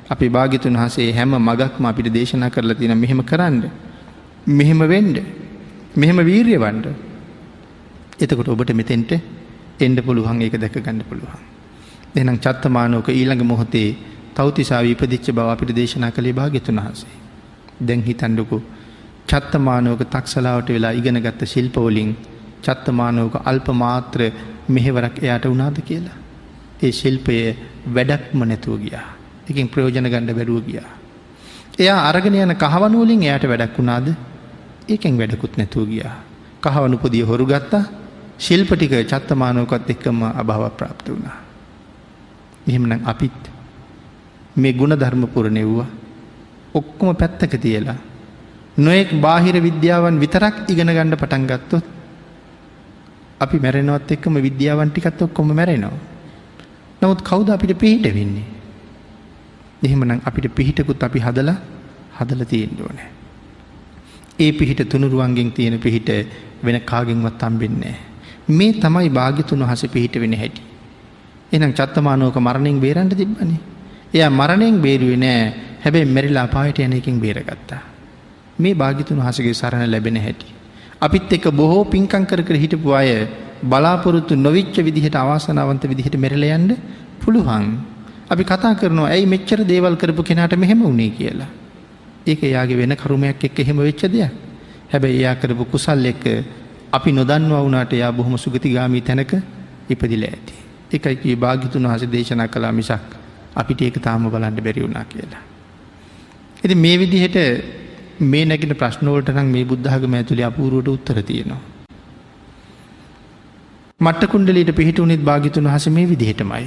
S1: අපේ භාග්‍යතුන් වහන්සේ හැම මගක්ම අපිට දේශනා කරලා තියෙනවා මෙහෙම කරන්න. මෙහෙම වෙන්න. මෙහෙම වීරියවන්න. එතකොට ඔබට මෙතෙන්ට එන්න පුළුවන්, ඒක දැක ගන්න පුළුවන්. එහෙනම් චත්තමානෝක ඊළඟ මොහොතේ තව්තිසාව ඉපදිච්ච බව අපිට දේශනා කළේ භාග්‍යතුන් වහන්සේ. දැන් හිතන්නකෝ චත්තමානෝක තක්සලාවට වෙලා ඉගෙනගත්ත ශිල්ප වලින් චත්තමානෝක අල්ප මාත්‍ර මෙහෙවරක් එයාට වුණාද කියලා. ඒ ශිල්පය වැඩක්ම නැතුව ගියා. ඒකෙන් ප්‍රයෝජන ගන්න බැරුව ගියා. එයා අරගෙන යන කහවණු වලින් එයාට වැඩක් වුණාද? ඒකෙන් වැඩකුත් නැතුව ගියා. කහවණු පොදිය හොරු ගත්තා. ශිල්ප ටික චත්තමානෝකත් එක්කම අභාව ප්‍රාප්ත වුණා. එහෙමනම් අපිත් මේ ගුණ ධර්ම පුරණෙව්වා ඔක්කොම පැත්තක තියලා නොයෙක් බාහිර විද්‍යාවන් විතරක් ඉගෙන ගන්න පටන් ගත්තොත් අපි මැරෙනවත් එක්කම විද්‍යාවන් ටිකත් ඔක්කොම මැරෙනවා. නමුත් කවුද අපිට පිහිට වෙන්නේ? එහෙමනම් අපිට පිහිටකුත් අපි හදලා තියෙන්න ඕනේ. ඒ පිහිට තුනුරුවන්ගෙන් තියෙන පිහිට වෙන කාගෙන්වත් හම්බෙන්නේ නැහැ. මේ තමයි භාග්‍යතුන් වහන්සේ පිහිට වෙන හැටි. එහෙනම් චත්තමානෝක මරණයෙන් බේරන්න තිබ්බනේ. එයා මරණයෙන් බේරුවේ නෑ. හැබැයි මෙරිලා අපායට යන එකෙන් බේරගත්තා. මේ භාග්‍යතුන් වහන්සේගේ සරණ ලැබෙන හැටි. අපිත් එක්ක බොහෝ පින්කම් කර කර හිටපු අය බලාපොරොත්තු නොවිච්ච විදිහට අවාසනාවන්ත විදිහට මෙරිලා යන්න පුළුවන්. අපි කතා කරනවා ඇයි මෙච්චර දේවල් කරපු කෙනාට මෙහෙම වුනේ කියලා. ඒක එයාගේ වෙන කර්මයක් එක්ක එහෙම වෙච්ච දෙයක්. හැබැයි එයා කරපු කුසල් එක්ක අපි නොදන්නවා වුණාට එයා බොහොම සුගතිගාමී තැනක ඉපදිලා ඇති. ඒකයි කී භාග්‍යතුන් වහන්සේ දේශනා කළා මිසක් අපිට ඒක තාම බලන්න බැරි වුණා කියලා. ඉතින් මේ විදිහට මේ නැගින ප්‍රශ්න වලට නම් මේ බුද්ධ ධර්ම ඇතුලේ අපූර්වට උත්තර තියෙනවා. මට්ට කුණ්ඩලීට පිහිටුණෙත් භාග්‍යතුන් වහන්සේ මේ විදිහටමයි.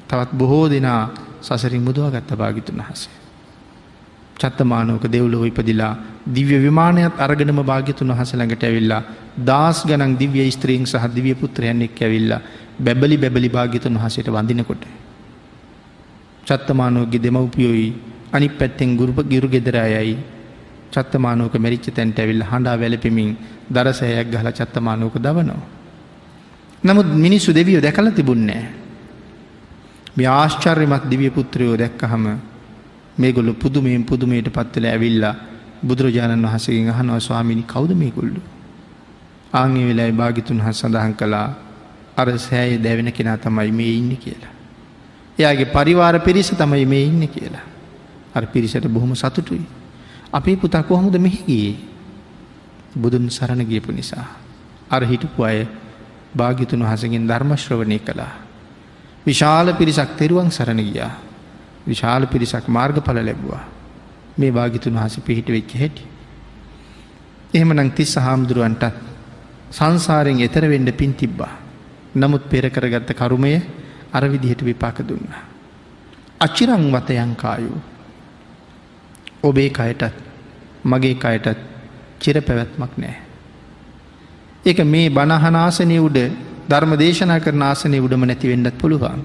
S1: තවත් බොහෝ දෙනා සසරින් මුදවාගත්ත භාග්‍යතුන් වහන්සේ. චත්තමානෝක දෙව්ලොව ඉපදිලා දිව්‍ය විමානයත් අරගෙනම භාග්‍යතුන් වහන්සේ ළඟට ඇවිල්ලා දාස් ගණන් දිව්‍ය ස්ත්‍රීන් සහ දිව්‍ය පුත්‍රයන් එක්ක ඇවිල්ලා බැබලි භාග්‍යතුන් වහන්සේට වඳිනකොට චත්තමානෝගේ දෙමව්පියෝයි අනිත් පැත්තෙන් ගිරු ගෙදර අයයි චත්තමානෝක මැරිච්ච තැනට ඇවිල්ලා හඬා වැළපෙමින් දරසෑයක් ගහලා චත්තමානෝක දවනවා. නමුත් මිනිස්සු දෙවියෝ දැකලා තිබුණේ නැහැ. මේ ආශ්චර්යමත් දිව්‍ය පුත්‍රයෝ දැක්කහම මේගොල්ලෝ පුදුමයට පත් වෙලා ඇවිල්ලා බුදුරජාණන් වහන්සේගෙන් අහනවා ස්වාමීනි කවුද මේගොල්ලෝ? ආන්ගේ වෙලාවේ භාග්‍යතුන් වහන්සේ සඳහන් කළා අර සෑයේ දැවෙන කෙනා තමයි මේ ඉන්නේ කියලා. එයාගේ පරිවාර පිරිස තමයි මේ ඉන්නේ කියලා. අර පිරිසට බොහොම සතුටුයි. අපේ පුතා කොහොමද මෙහි ගියේ? බුදුන් සරණ ගියපු නිසා. අර හිටපු අය භාග්‍යතුන් වහන්සේගෙන් ධර්ම ශ්‍රවණය කළා. විශාල පිරිසක් තෙරුවන් සරණ ගියා. විශාල පිරිසක් මාර්ගඵල ලැබුවා. මේ භාග්‍යතුන් වහන්සේ පිහිට වෙච්ච හැටි. එහෙමනම් තිස්ස හාමුදුරුවන්ට සංසාරයෙන් එතර වෙන්න පින් තිබ්බා. නමුත් පෙර කරගත්ත කර්මය අර විදිහට විපාක දුන්නා. අචිරං වතයන් කායෝ. ඔබේ කයටත් මගේ කයටත් චිර පැවැත්මක් නැහැ. ඒක මේ බණ අහන ආසනයේ උඩ ධර්ම දේශනා කරන ආසනයේ උඩම නැති වෙන්නත් පුළුවන්.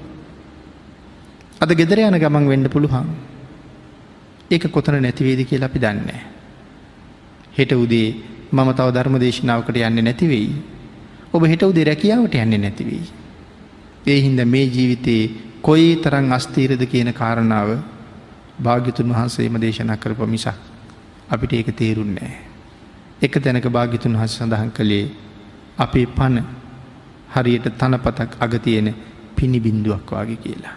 S1: අද ගෙදර යන ගමන් වෙන්න පුළුවන්. ඒක කොතන නැති වේද කියලා අපි දන්නේ නැහැ. හෙට උදේ මම තව ධර්ම දේශනාවකට යන්නේ නැති වෙයි. ඔබ හෙට උදේ රැකියාවට යන්නේ නැති වෙයි. ඒ හින්දා මේ ජීවිතේ කොයි තරම් අස්තීරද කියන කාරණාව භාග්‍යතුන් වහන්සේම දේශනා කරපු මිසක් අපිට ඒක තේරුන්නේ නැහැ. එක තැනක භාග්‍යතුන් වහන්සේ සඳහන් කළේ අපේ පන හරියට තනපතක් අග තියෙන පිනි බින්දුවක් වගේ කියලා.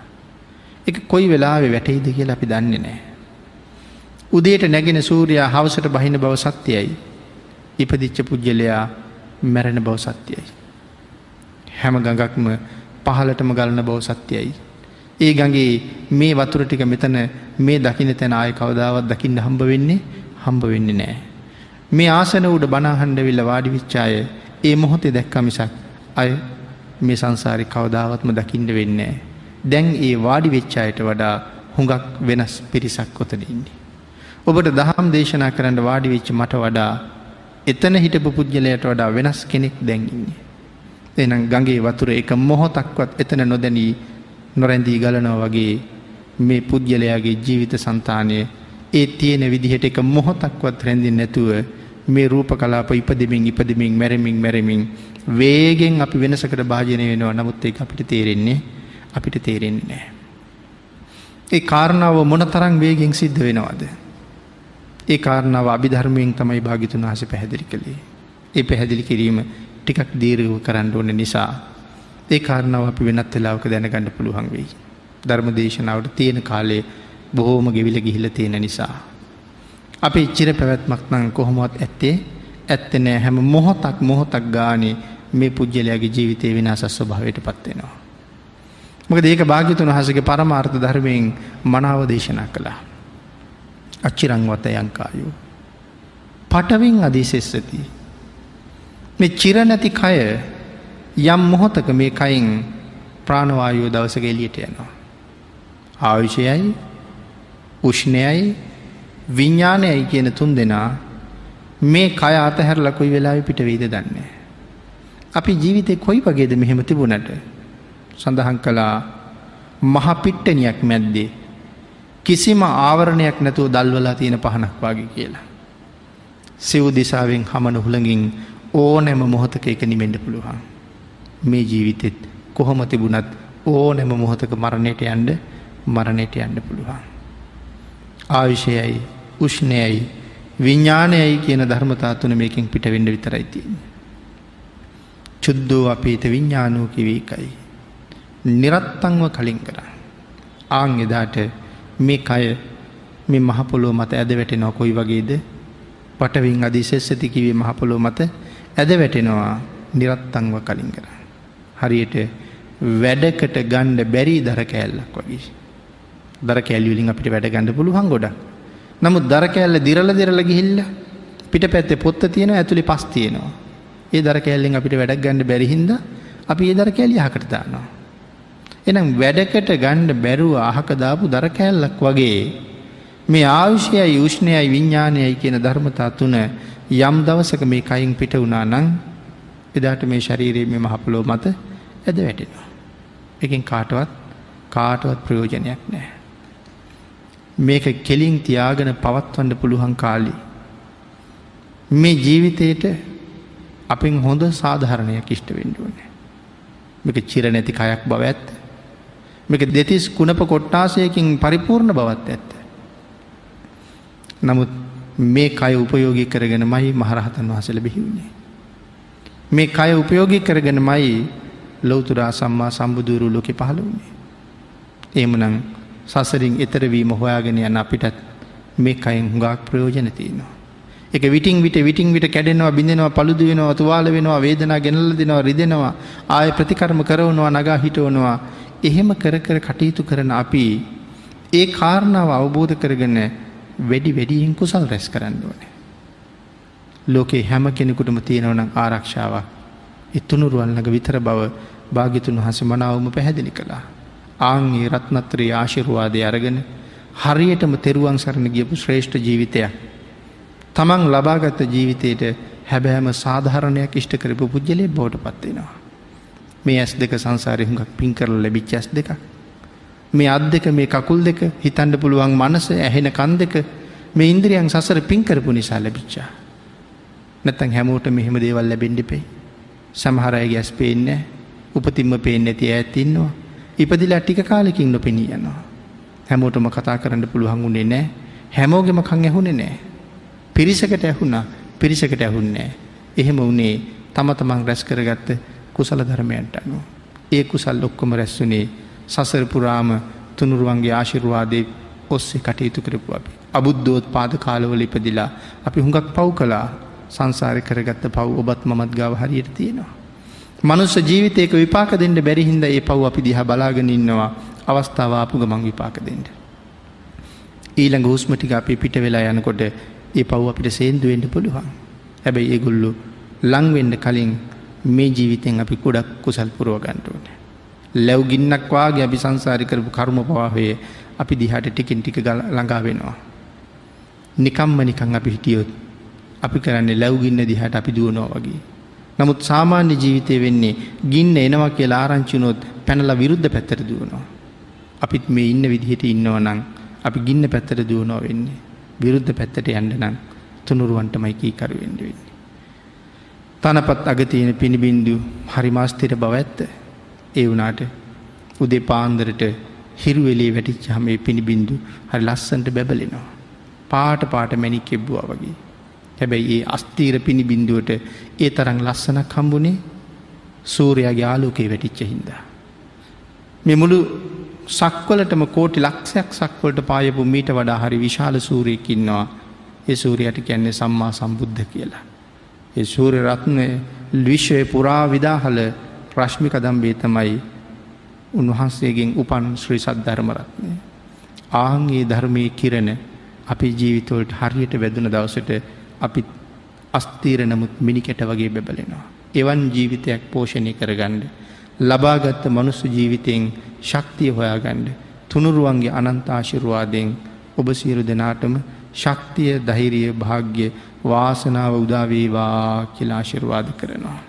S1: ඒක කොයි වෙලාවෙ වැටෙයිද කියලා අපි දන්නේ නැහැ. උදේට නැගෙන සූර්යයා හවසට බහින බව සත්‍යයි. ඉපදිච්ච පුජ්‍යලයා මැරෙන බව සත්‍යයි. හැම ගඟක්ම පහළටම ගලන බව සත්‍යයි. ඒ ගඟේ මේ වතුර ටික මෙතන මේ දකින්න තැන ආයේ කවදාවත් දකින්න හම්බ වෙන්නේ නැහැ. මේ ආසන උඩ බණ අහන්න විල වාඩි වෙච්ච අය ඒ මොහොතේ දැක්ක මිසක් අය මේ සංසාරේ කවදාවත්ම දකින්න වෙන්නේ නැහැ. දැන් ඒ වාඩි වෙච්ච අයට වඩා හුඟක් වෙනස් පිරිසක් ඔතන ඉන්නේ. ඔබට දහම් දේශනා කරන්න වාඩි වෙච්ච මට වඩා එතන හිටපු පුජ්‍යලයට වඩා වෙනස් කෙනෙක් දැන් ඉන්නේ. එහෙනම් ගඟේ වතුර එක මොහොතක්වත් එතන නොදැනී නොරැඳී ගලනවා වගේ මේ පුජ්‍යලයාගේ ජීවිත సంతානය ඒ තියෙන විදිහට එක මොහොතක්වත් රැඳෙන්නේ නැතුව මේ රූප කලාප ඉපදෙමින් මැරෙමින් වේගෙන් අපි වෙනසකට භාජනය වෙනවා. නමුත් ඒක අපිට තේරෙන්නේ නැහැ. ඒ කාරණාව මොනතරම් වේගෙන් සිද්ධ වෙනවද? ඒ කාරණාව අභිධර්මයෙන් තමයි භාග්‍යතුන් වහන්සේ පැහැදිලි කළේ. ඒ පැහැදිලි කිරීම ටිකක් දීර්ඝව කරන්න ඕන නිසා ඒ කාරණාව අපි වෙනත් වෙලාවක දැනගන්න පුළුවන් වෙයි. ධර්ම දේශනාවට තියෙන කාලේ බොහෝම ගෙවිලා ගිහිල්ලා තියෙන නිසා අපේ චිර පැවැත්මක් නම් කොහොමවත් ඇත්තේ නෑ. හැම මොහොතක් ගානේ මේ පුජ්‍යලයාගේ ජීවිතේ විනාශ ස්වභාවයටපත් වෙනවා. මොකද ඒක භාග්‍යතුන් වහන්සේගේ පරමාර්ථ ධර්මයෙන් මනාව දේශනා කළා. අච්චිරං වත යංකායෝ පටවින් අදිසෙස්සති. මේ චිර නැති කය යම් මොහොතක මේ කයින් ප්‍රාණවායුව දවසක එළියට යනවා. ආයුෂයයි උෂ්ණයයි විඥානයයි කියන තුන් දෙනා මේ කය අතහැරලා කොයි වෙලාවෙ පිට වෙයිද දන්නේ නැහැ. අපි ජීවිතේ කොයි වගේද මෙහෙම තිබුණට සඳහන් කළා මහ පිට්ටනියක් මැද්දේ කිසිම ආවරණයක් නැතුව දල්වලා තියෙන පහනක් වගේ කියලා. සිව් දිසාවෙන් හමන හුළඟින් ඕනෑම මොහොතක එක නිවෙන්න පුළුවන්. මේ ජීවිතෙත් කොහොම තිබුණත් ඕනෑම මොහොතක මරණයට යන්න පුළුවන්. ආයුෂයයි උෂ්ණයයි විඥානයයි කියන ධර්මතා තුන මේකෙන් පිට වෙන්න විතරයි තියෙන්නේ. චුද්ධෝ අපේත විඥානෝ කිවේකයි. නිරත්තංව කලින් කරා. ආන් එදාට මේ කය මේ මහ පොළොව මත ඇද වැටෙනවා කොයි වගේද? පටවින් අදිසෙස්සති කිව්වේ මහ පොළොව මත ඇද වැටෙනවා නිරත්තංව කලින් කරා. හරියට වැඩකට ගන්න බැරි දර කෑල්ලක් වගේ. දර කෑලි වලින් අපිට වැඩ ගන්න පුළුවන් ගොඩක්. නමුත් දර කෑල්ල දිරලා ගිහිල්ලා පිටපැත්තේ පොත්ත තියෙනවා ඇතුලේ පස් තියෙනවා. ඒ දර කෑල්ලෙන් අපිට වැඩක් ගන්න බැරි හින්දා අපි ඒ දර කෑලි අහකට දානවා. එහෙනම් වැඩකට ගන්න බැරුව අහක දාපු දර කෑල්ලක් වගේ මේ ආයුෂයයි උෂ්ණයයි විඥානයයි කියන ධර්මතා තුන යම් දවසක මේ කයින් පිට වුණා නම් එදාට මේ ශරීරයේ මේ මහ පොළොව මත ඇද වැටෙනවා. ඒකෙන් කාටවත් ප්‍රයෝජනයක් නැහැ. මේක කෙලින් තියාගෙන පවත්වන්න පුළුවන් කාලේ මේ ජීවිතේට අපෙන් හොඳ සාධාරණයක් ඉෂ්ට වෙන්න ඕනේ. මේක චිර නැති කයක් බව ඇත්ත. මේක දෙතිස් කුණප කොට්ටාසයකින් පරිපූර්ණ බවත් ඇත්ත. නමුත් මේ කය උපයෝගී කරගෙනමයි මහරහතන් වහන්සේලා බිහි වුණේ. මේ කය උපයෝගී කරගෙනමයි ලෞතර සම්මා සම්බුදුරු ලෝකේ පහළ වුණේ. එහෙමනම් සසරින් එතර වීම හොයාගෙන යන අපිටත් මේ කයෙන් හුඟක් ප්‍රයෝජන තියෙනවා. ඒක විටින් විට කැඩෙනවා, බිඳෙනවා, paludu වෙනවා, තුවාල වෙනවා, වේදනා ගෙනල්ලා දෙනවා, රිදෙනවා, ආය ප්‍රතිකර්ම කරනවා, නගා හිටවනවා. එහෙම කර කටයුතු කරන අපි ඒ කාරණාව අවබෝධ කරගෙන වැඩියෙන් කුසල් රැස් කරන්න ඕනේ. ලෝකේ හැම කෙනෙකුටම තියෙනවා නම් ආරක්ෂාවක් ඒ තුනුරුවන් ළඟ විතර බව භාග්‍යතුන් වහන්සේ මනාවම පැහැදිලි කළා. ආන් ඒ රත්නත්‍රයේ ආශිර්වාදය අරගෙන හරියටම තෙරුවන් සරණ ගියපු ශ්‍රේෂ්ඨ ජීවිතයක් තමන් ලබාගත් ජීවිතයට හැබෑම සාධාරණයක් ඉෂ්ට කරපු පුජ්‍යලේ බවට පත් වෙනවා. මේ ඇස් දෙක සංසාරේ හුඟක් පින් කරලා ලැබිච්ච ඇස් දෙකක්. මේ අත් දෙක, මේ කකුල් දෙක, හිතන්න පුළුවන් මනස, ඇහෙන කන් දෙක මේ ඉන්ද්‍රියන් සසර පින් කරපු නිසා ලැබිච්චා. නැත්තම් හැමෝටම මෙහෙම දේවල් ලැබෙන්න ඉපේ. සමහර අයගේ ඇස් පේන්නේ නැහැ. උපතින්ම පේන්නේ නැති අයත් ඉන්නවා. ඉපදිලා ටික කාලෙකින් නොපෙනී යනවා. හැමෝටම කතා කරන්න පුළුවන් උනේ නැහැ. හැමෝගෙම කන් ඇහුනේ නැහැ. පිරිසකට ඇහුණා, පිරිසකට ඇහුන්නේ නැහැ. එහෙම උනේ තමන් රැස් කරගත්ත කුසල ධර්මයන්ට අනුව. ඒ කුසල් ඔක්කොම රැස්ුනේ සසර පුරාම තුනුරුවන්ගේ ආශිර්වාදයේ ඔස්සේ කටයුතු කරපු අපි. අබුද්ධෝත්පාද කාලවල ඉපදිලා අපි හුඟක් පව් කළා. සංසාරේ කරගත්ත පව් ඔබත් මමත් ගාව හරියට තියෙනවා. මනුස්ස ජීවිතයක විපාක දෙන්න බැරි හින්දා ඒ පව් අපි දිහා බලාගෙන ඉන්නවා. අවස්ථාව ආපු ගමන් විපාක දෙන්න. ඊළඟ හුස්ම ටික අපි පිට වෙලා යනකොට ඒ පව් අපිට සේන්දු වෙන්න පුළුවන්. හැබැයි ඒගොල්ලෝ ලං වෙන්න කලින් මේ ජීවිතෙන් අපි ගොඩක් කුසල් පුරව ගන්න ඕනේ. ලැබ් ගින්නක් වාගේ අපි සංසාරේ කරපු කර්ම ප්‍රවාහයේ අපි දිහාට ටිකින් ටික ළඟා වෙනවා. නිකන් අපි හිටියොත් අපි කරන්නේ ලැබ් ගින්න දිහාට අපි දුවනවා වගේ. නමුත් සාමාන්‍ය ජීවිතේ වෙන්නේ ගින්න එනවා කියලා ආරංචි වුණොත් පැනලා විරුද්ධ පැත්තට දුවනවා. අපිත් මේ ඉන්න විදිහට ඉන්නවා නම් අපි ගින්න පැත්තට දුවනවා වෙන්නේ. විරුද්ධ පැත්තට යන්න නම් තුනුරුවන්ටමයි කීකරු වෙන්න වෙන්නේ. තනපත් අග තියෙන පිනිබින්දු හරිමාස්තිර බව ඇත්ත. ඒ වුණාට උදේ පාන්දරට හිරු එළිය වැටිච්චාම මේ පිනිබින්දු හරි ලස්සනට බැබලෙනවා. පාට පාට මැණික් එබ්බුවා වගේ. හැබැයි ඒ අස්තීර පිනිබින්දුවට ඒ තරම් ලස්සනක් හම්බුනේ සූර්යාගේ ආලෝකයේ වැටිච්ච හින්දා. මේ මුළු සක්වලටම කෝටි ලක්ෂයක් සක්වලට පායපු මීට වඩා හරි විශාල සූර්යයෙක් ඉන්නවා. ඒ සූර්යයට කියන්නේ සම්මා සම්බුද්ධ කියලා. ඒ සූර්ය රත්නය විශ්වයේ පුරා විදාහල රශ්මි කදම්බේ තමයි උන්වහන්සේගෙන් උපන් ශ්‍රී සද්ධර්ම රත්නය. ආන්ගේ ධර්මයේ කිරණ අපේ ජීවිතවලට හරියට වැදුන දවසට අපි අස්තීර නමුත් මිනිකැට වගේ බැබලෙනවා. එවන් ජීවිතයක් පෝෂණය කරගන්න ලබාගත්ත මනුස්ස ජීවිතයෙන් ශක්තිය හොයාගන්න තුනුරුවන්ගේ අනන්ත ආශිර්වාදයෙන් ඔබ සියලු දෙනාටම ශක්තිය ධෛර්යය භාග්‍ය වාසනාව උදා වේවා කියලා ආශිර්වාද කරනවා.